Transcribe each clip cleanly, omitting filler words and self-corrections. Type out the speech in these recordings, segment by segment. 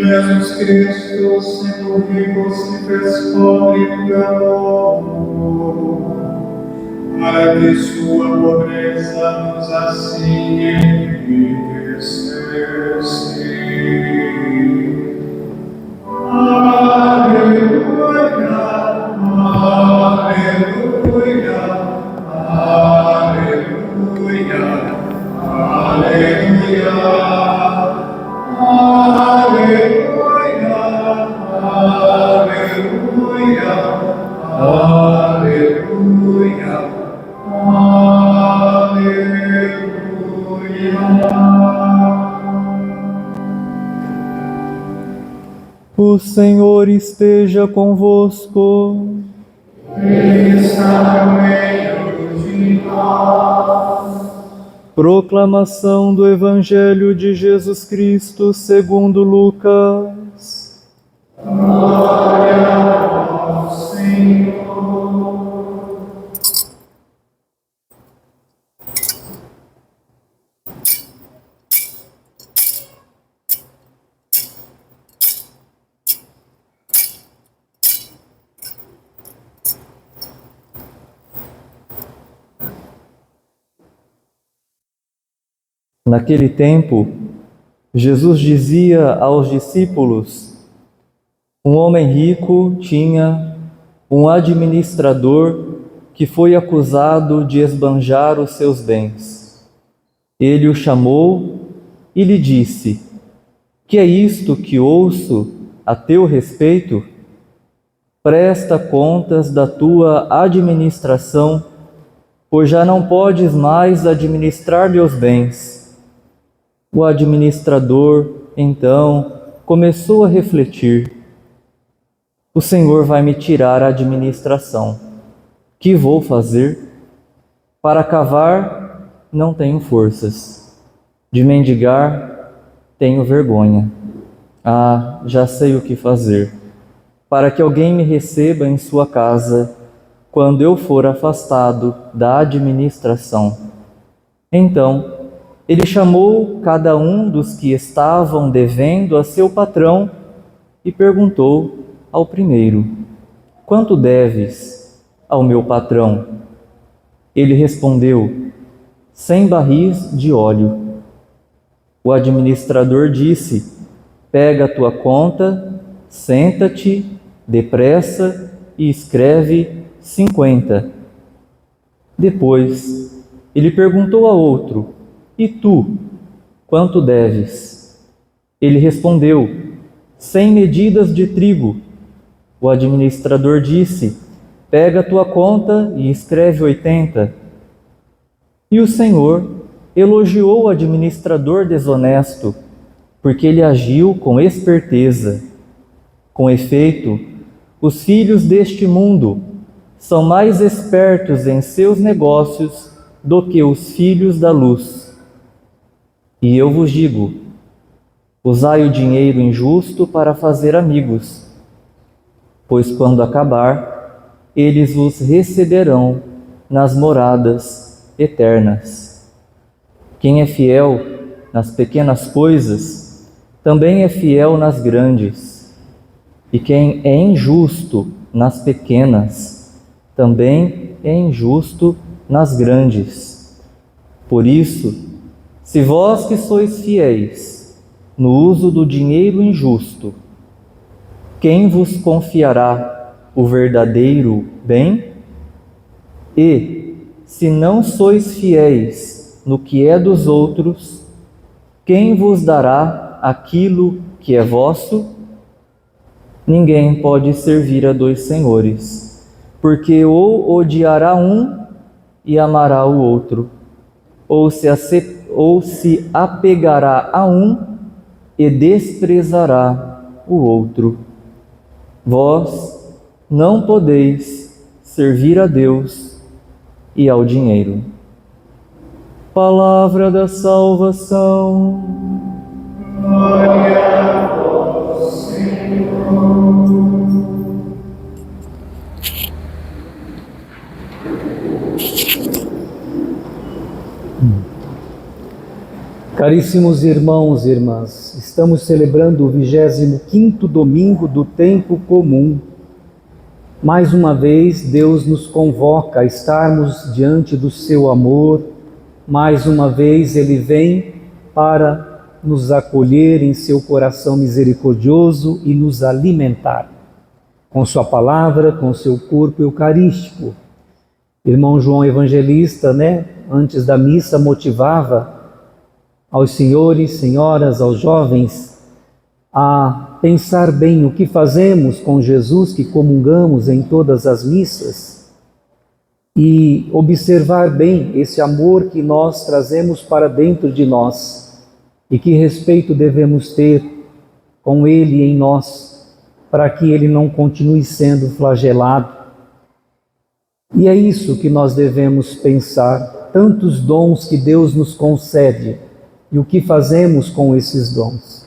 Jesus Cristo, sendo rico, se fez pobre pelo amor, para que sua pobreza nos assim enriquecesse. Aleluia, aleluia, aleluia, aleluia. Aleluia, aleluia, aleluia, aleluia. O Senhor esteja convosco. Ele está no meio de nós. Proclamação do Evangelho de Jesus Cristo segundo Lucas. Glória ao Senhor. Naquele tempo, Jesus dizia aos discípulos: um homem rico tinha um administrador que foi acusado de esbanjar os seus bens. Ele o chamou e lhe disse: que é isto que ouço a teu respeito? Presta contas da tua administração, pois já não podes mais administrar meus bens. O administrador, então, começou a refletir: o Senhor vai me tirar a administração. Que vou fazer? Para cavar, não tenho forças. De mendigar, tenho vergonha. Ah, já sei o que fazer. Para que alguém me receba em sua casa, quando eu for afastado da administração. Então, ele chamou cada um dos que estavam devendo a seu patrão e perguntou ao primeiro: quanto deves ao meu patrão? Ele respondeu: 100 barris de óleo. O administrador disse: pega a tua conta, senta-te, depressa e escreve 50. Depois, ele perguntou a outro: e tu, quanto deves? Ele respondeu: 100 medidas de trigo. O administrador disse: pega a tua conta e escreve 80. E o Senhor elogiou o administrador desonesto, porque ele agiu com esperteza. Com efeito, os filhos deste mundo são mais espertos em seus negócios do que os filhos da luz. E eu vos digo: usai o dinheiro injusto para fazer amigos, pois quando acabar, eles vos receberão nas moradas eternas. Quem é fiel nas pequenas coisas, também é fiel nas grandes. E quem é injusto nas pequenas, também é injusto nas grandes. Por isso, se vós que sois fiéis no uso do dinheiro injusto, quem vos confiará o verdadeiro bem? E, se não sois fiéis no que é dos outros, quem vos dará aquilo que é vosso? Ninguém pode servir a dois senhores, porque ou odiará um e amará o outro, ou se apegará a um e desprezará o outro. Vós não podeis servir a Deus e ao dinheiro. Palavra da salvação. Glória a vós, Senhor. Caríssimos irmãos e irmãs, estamos celebrando o 25º domingo do tempo comum. Mais uma vez, Deus nos convoca a estarmos diante do seu amor. Mais uma vez, Ele vem para nos acolher em seu coração misericordioso e nos alimentar com sua palavra, com seu corpo eucarístico. Irmão João Evangelista, antes da missa, motivava aos senhores, senhoras, aos jovens, a pensar bem o que fazemos com Jesus que comungamos em todas as missas e observar bem esse amor que nós trazemos para dentro de nós e que respeito devemos ter com Ele em nós, para que Ele não continue sendo flagelado. E é isso que nós devemos pensar, tantos dons que Deus nos concede, e o que fazemos com esses dons.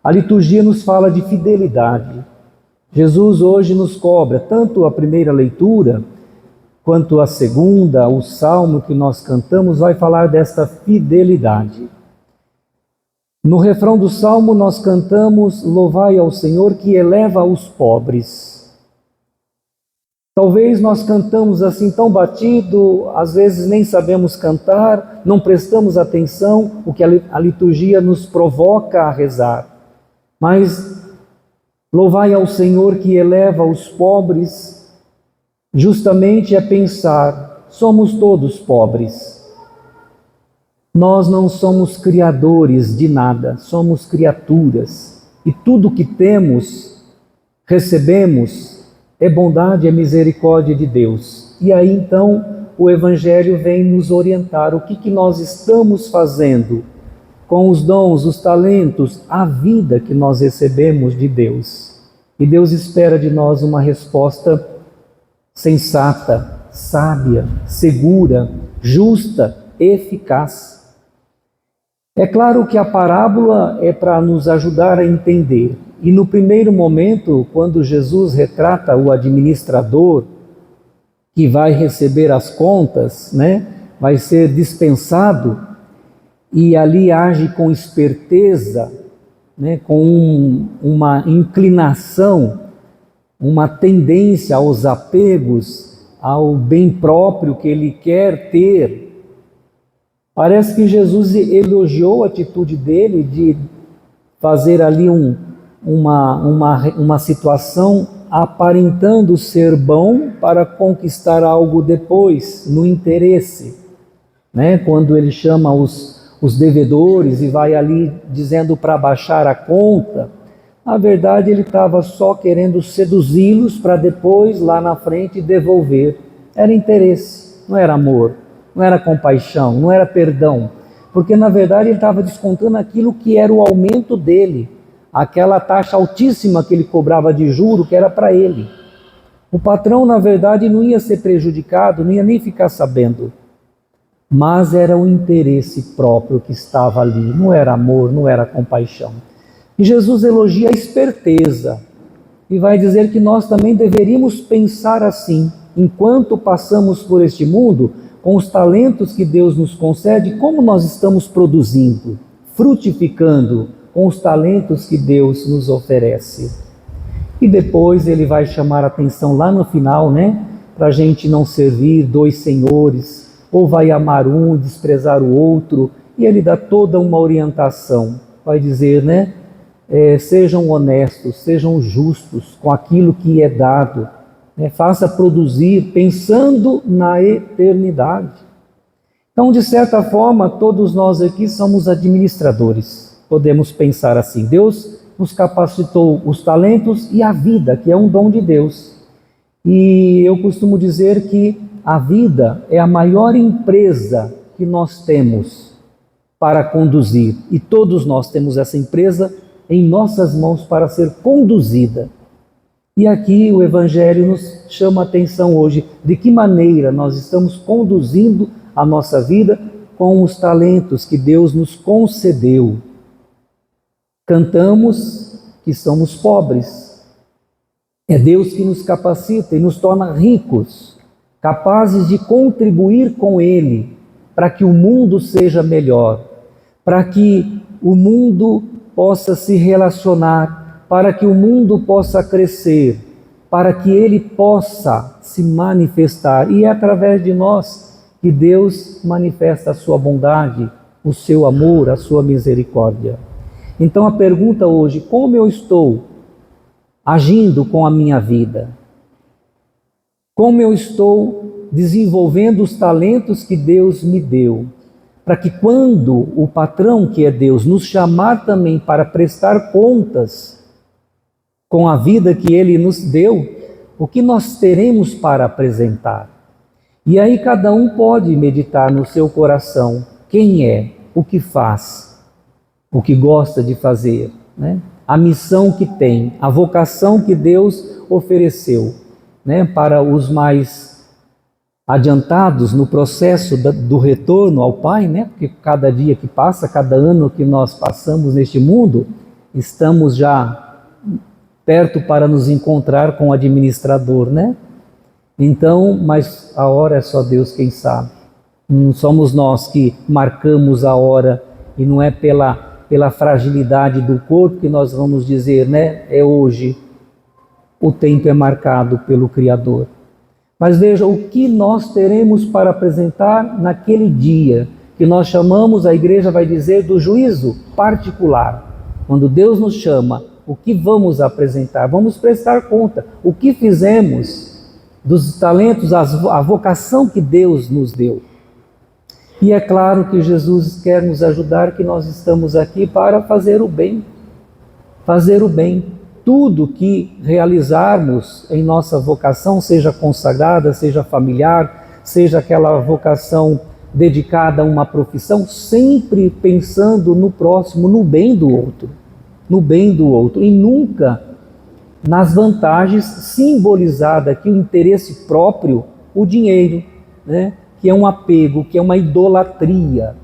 A liturgia nos fala de fidelidade. Jesus hoje nos cobra tanto a primeira leitura, quanto a segunda, o salmo que nós cantamos, vai falar desta fidelidade. No refrão do salmo nós cantamos: louvai ao Senhor que eleva os pobres. Talvez nós cantamos assim tão batido, às vezes nem sabemos cantar, não prestamos atenção o que a liturgia nos provoca a rezar. Mas louvai ao Senhor que eleva os pobres, justamente é pensar, somos todos pobres. Nós não somos criadores de nada, somos criaturas. E tudo que temos, recebemos, é bondade, é misericórdia de Deus. E aí então o Evangelho vem nos orientar o que nós estamos fazendo com os dons, os talentos, a vida que nós recebemos de Deus. E Deus espera de nós uma resposta sensata, sábia, segura, justa, eficaz. É claro que a parábola é para nos ajudar a entender. E no primeiro momento, quando Jesus retrata o administrador que vai receber as contas, vai ser dispensado e ali age com esperteza, com uma inclinação, uma tendência aos apegos, ao bem próprio que ele quer ter. Parece que Jesus elogiou a atitude dele de fazer ali uma situação aparentando ser bom para conquistar algo depois, no interesse. Quando ele chama os devedores e vai ali dizendo para baixar a conta, na verdade ele estava só querendo seduzi-los para depois, lá na frente, devolver. Era interesse, não era amor, não era compaixão, não era perdão, porque na verdade ele estava descontando aquilo que era o aumento dele, aquela taxa altíssima que ele cobrava de juro, que era para ele. O patrão, na verdade, não ia ser prejudicado, não ia nem ficar sabendo. Mas era o interesse próprio que estava ali, não era amor, não era compaixão. E Jesus elogia a esperteza e vai dizer que nós também deveríamos pensar assim, enquanto passamos por este mundo, com os talentos que Deus nos concede, como nós estamos produzindo, frutificando, com os talentos que Deus nos oferece. E depois ele vai chamar a atenção lá no final, para a gente não servir dois senhores, ou vai amar um e desprezar o outro, e ele dá toda uma orientação. Vai dizer, sejam honestos, sejam justos com aquilo que é dado, faça produzir pensando na eternidade. Então, de certa forma, todos nós aqui somos administradores. Podemos pensar assim: Deus nos capacitou os talentos e a vida, que é um dom de Deus. E eu costumo dizer que a vida é a maior empresa que nós temos para conduzir. E todos nós temos essa empresa em nossas mãos para ser conduzida. E aqui o Evangelho nos chama a atenção hoje de que maneira nós estamos conduzindo a nossa vida com os talentos que Deus nos concedeu. Cantamos que somos pobres. É Deus que nos capacita e nos torna ricos, capazes de contribuir com Ele para que o mundo seja melhor, para que o mundo possa se relacionar, para que o mundo possa crescer, para que Ele possa se manifestar. E é através de nós que Deus manifesta a sua bondade, o seu amor, a sua misericórdia. Então a pergunta hoje: como eu estou agindo com a minha vida? Como eu estou desenvolvendo os talentos que Deus me deu? Para que quando o patrão, que é Deus, nos chamar também para prestar contas com a vida que Ele nos deu, o que nós teremos para apresentar? E aí cada um pode meditar no seu coração quem é, o que faz, o que gosta de fazer, né? A missão que tem, a vocação que Deus ofereceu, né? Para os mais adiantados no processo do retorno ao Pai, né? Porque cada dia que passa, cada ano que nós passamos neste mundo, estamos já perto para nos encontrar com o administrador, né? Então, mas a hora é só Deus quem sabe. Não somos nós que marcamos a hora, e não é pela fragilidade do corpo que nós vamos dizer, né? É hoje. O tempo é marcado pelo Criador. Mas veja, o que nós teremos para apresentar naquele dia, que nós chamamos, a igreja vai dizer, do juízo particular. Quando Deus nos chama, o que vamos apresentar? Vamos prestar conta. O que fizemos dos talentos, a vocação que Deus nos deu. E é claro que Jesus quer nos ajudar, que nós estamos aqui para fazer o bem. Fazer o bem. Tudo que realizarmos em nossa vocação, seja consagrada, seja familiar, seja aquela vocação dedicada a uma profissão, sempre pensando no próximo, no bem do outro. No bem do outro. E nunca nas vantagens, simbolizada aqui o interesse próprio, o dinheiro, né? Que é um apego, que é uma idolatria.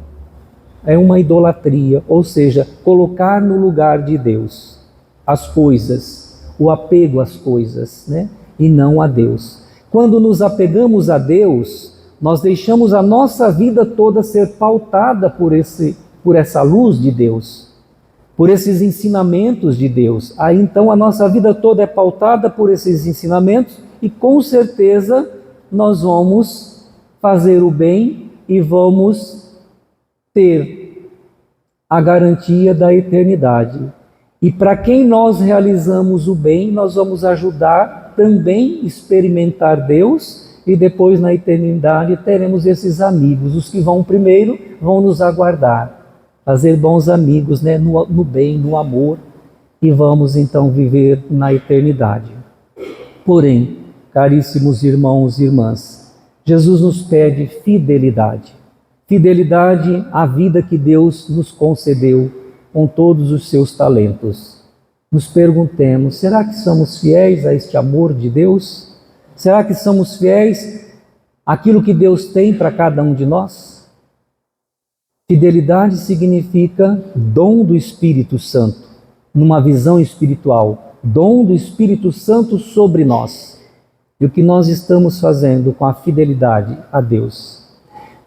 É uma idolatria, ou seja, colocar no lugar de Deus as coisas, o apego às coisas, né? E não a Deus. Quando nos apegamos a Deus, nós deixamos a nossa vida toda ser pautada por essa luz de Deus, por esses ensinamentos de Deus. Aí então a nossa vida toda é pautada por esses ensinamentos e com certeza nós vamos fazer o bem e vamos ter a garantia da eternidade. E para quem nós realizamos o bem, nós vamos ajudar também a experimentar Deus e depois na eternidade teremos esses amigos. Os que vão primeiro vão nos aguardar. Fazer bons amigos, né? No bem, no amor, e vamos então viver na eternidade. Porém, caríssimos irmãos e irmãs, Jesus nos pede fidelidade. Fidelidade à vida que Deus nos concedeu com todos os seus talentos. Nos perguntemos, será que somos fiéis a este amor de Deus? Será que somos fiéis àquilo que Deus tem para cada um de nós? Fidelidade significa dom do Espírito Santo, numa visão espiritual, dom do Espírito Santo sobre nós. E o que nós estamos fazendo com a fidelidade a Deus?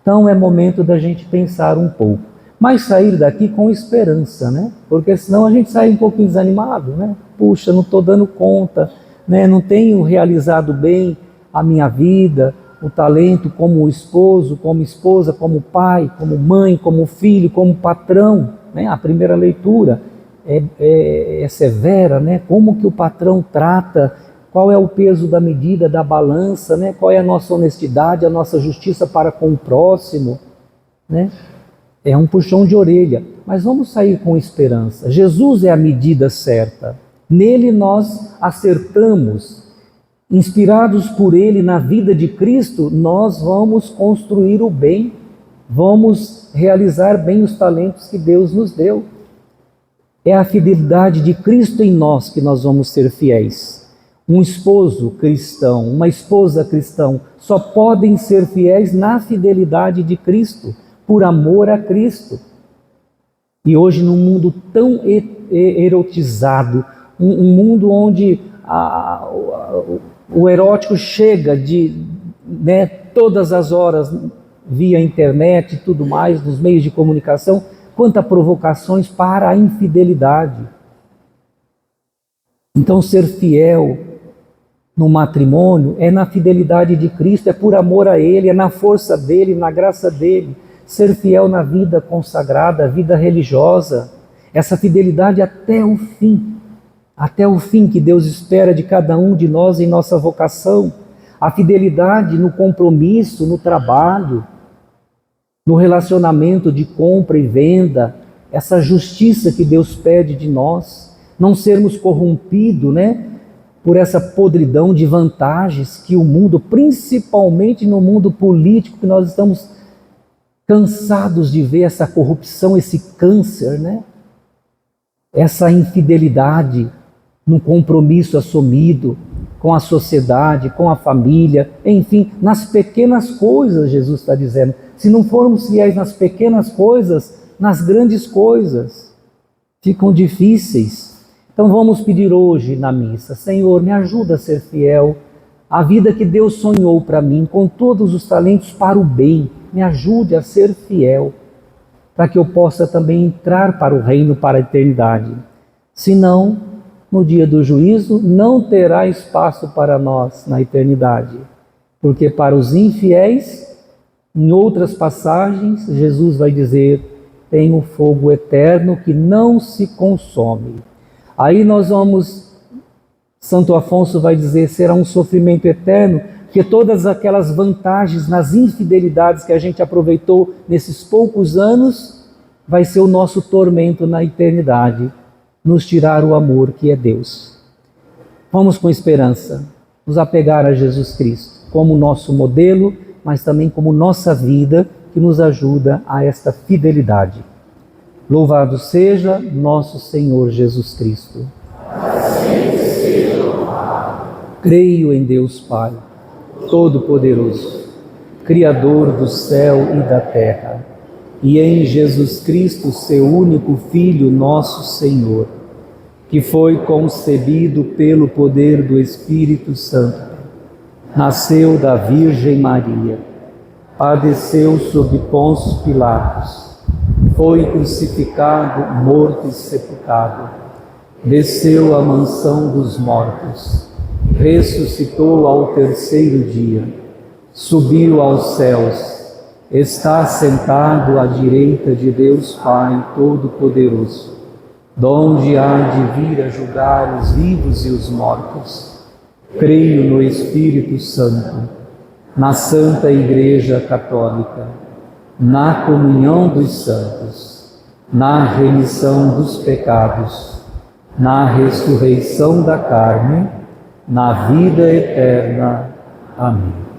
Então é momento da gente pensar um pouco, mas sair daqui com esperança, né? Porque senão a gente sai um pouquinho desanimado, né? Puxa, não estou dando conta, né? Não tenho realizado bem a minha vida, o talento como esposo, como esposa, como pai, como mãe, como filho, como patrão, né? A primeira leitura é severa, né? Como que o patrão trata, qual é o peso da medida, da balança, né? Qual é a nossa honestidade, a nossa justiça para com o próximo, né? É um puxão de orelha, mas vamos sair com esperança. Jesus é a medida certa, nele nós acertamos. Inspirados por Ele na vida de Cristo, nós vamos construir o bem, vamos realizar bem os talentos que Deus nos deu. É a fidelidade de Cristo em nós que nós vamos ser fiéis. Um esposo cristão, uma esposa cristã, só podem ser fiéis na fidelidade de Cristo, por amor a Cristo. E hoje, num mundo tão erotizado, um mundo onde o erótico chega de todas as horas via internet e tudo mais, nos meios de comunicação, quantas provocações para a infidelidade. Então, ser fiel no matrimônio é na fidelidade de Cristo, é por amor a Ele, é na força dEle, na graça dEle. Ser fiel na vida consagrada, vida religiosa, essa fidelidade até o fim que Deus espera de cada um de nós em nossa vocação. A fidelidade no compromisso, no trabalho, no relacionamento de compra e venda, essa justiça que Deus pede de nós, não sermos corrompidos, por essa podridão de vantagens que o mundo, principalmente no mundo político, que nós estamos cansados de ver essa corrupção, esse câncer, essa infidelidade no compromisso assumido com a sociedade, com a família, enfim, nas pequenas coisas, Jesus está dizendo. Se não formos fiéis nas pequenas coisas, nas grandes coisas ficam difíceis. Então vamos pedir hoje na missa: Senhor, me ajuda a ser fiel à vida que Deus sonhou para mim, com todos os talentos para o bem. Me ajude a ser fiel, para que eu possa também entrar para o reino, para a eternidade. Senão, no dia do juízo, não terá espaço para nós na eternidade. Porque para os infiéis, em outras passagens, Jesus vai dizer: tem um fogo eterno que não se consome. Aí nós vamos, Santo Afonso vai dizer, será um sofrimento eterno, porque todas aquelas vantagens nas infidelidades que a gente aproveitou nesses poucos anos, vai ser o nosso tormento na eternidade, nos tirar o amor que é Deus. Vamos com esperança nos apegar a Jesus Cristo como nosso modelo, mas também como nossa vida, que nos ajuda a esta fidelidade. Louvado seja nosso Senhor Jesus Cristo. Creio em Deus Pai, Todo-Poderoso, Criador do céu e da terra, e em Jesus Cristo, seu único Filho, nosso Senhor, que foi concebido pelo poder do Espírito Santo, nasceu da Virgem Maria, padeceu sob Pôncio Pilatos, foi crucificado, morto e sepultado, desceu à mansão dos mortos, ressuscitou ao terceiro dia, subiu aos céus, está sentado à direita de Deus Pai Todo-Poderoso, donde há de vir a julgar os vivos e os mortos. Creio no Espírito Santo, na Santa Igreja Católica, na comunhão dos santos, na remissão dos pecados, na ressurreição da carne, na vida eterna. Amém.